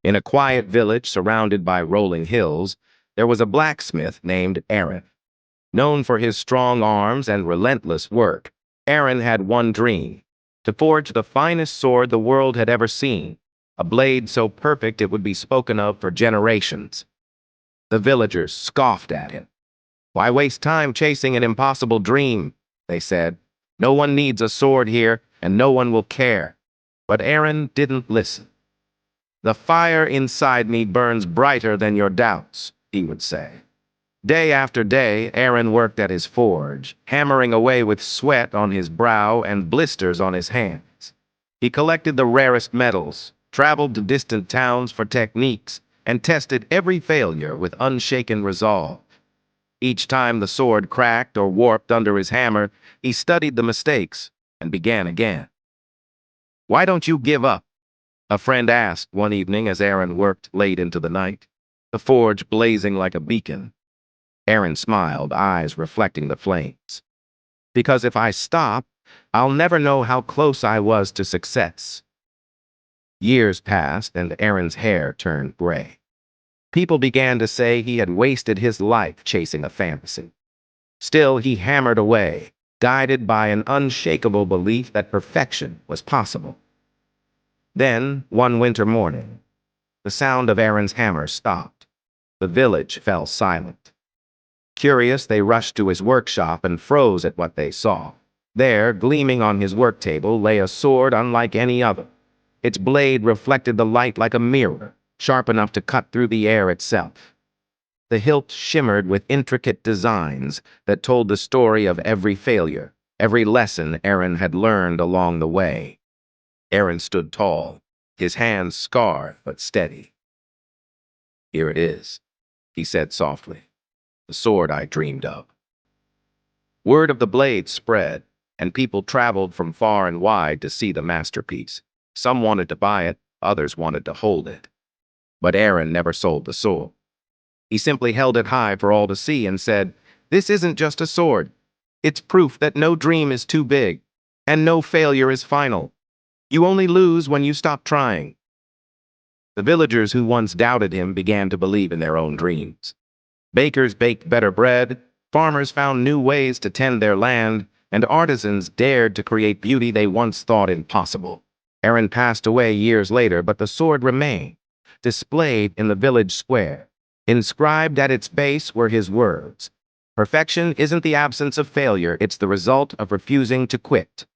In a quiet village surrounded by rolling hills, there was a blacksmith named Eren. Known for his strong arms and relentless work, Eren had one dream: to forge the finest sword the world had ever seen, a blade so perfect it would be spoken of for generations. The villagers scoffed at him. "Why waste time chasing an impossible dream?" they said. "No one needs a sword here, and no one will care." But Eren didn't listen. "The fire inside me burns brighter than your doubts," he would say. Day after day, Eren worked at his forge, hammering away with sweat on his brow and blisters on his hands. He collected the rarest metals, traveled to distant towns for techniques, and tested every failure with unshaken resolve. Each time the sword cracked or warped under his hammer, he studied the mistakes and began again. "Why don't you give up?" a friend asked one evening as Eren worked late into the night, the forge blazing like a beacon. Eren smiled, eyes reflecting the flames. "Because if I stop, I'll never know how close I was to success." Years passed and Eren's hair turned gray. People began to say he had wasted his life chasing a fantasy. Still, he hammered away, guided by an unshakable belief that perfection was possible. Then, one winter morning, the sound of Eren's hammer stopped. The village fell silent. Curious, they rushed to his workshop and froze at what they saw. There, gleaming on his work table, lay a sword unlike any other. Its blade reflected the light like a mirror, sharp enough to cut through the air itself. The hilt shimmered with intricate designs that told the story of every failure, every lesson Eren had learned along the way. Eren stood tall, his hands scarred but steady. "Here it is," he said softly. "The sword I dreamed of." Word of the blade spread, and people traveled from far and wide to see the masterpiece. Some wanted to buy it, others wanted to hold it. But Eren never sold the sword. He simply held it high for all to see and said, "This isn't just a sword. It's proof that no dream is too big, and no failure is final. You only lose when you stop trying." The villagers who once doubted him began to believe in their own dreams. Bakers baked better bread, farmers found new ways to tend their land, and artisans dared to create beauty they once thought impossible. Eren passed away years later, but the sword remained, displayed in the village square. Inscribed at its base were his words: "Perfection isn't the absence of failure, it's the result of refusing to quit."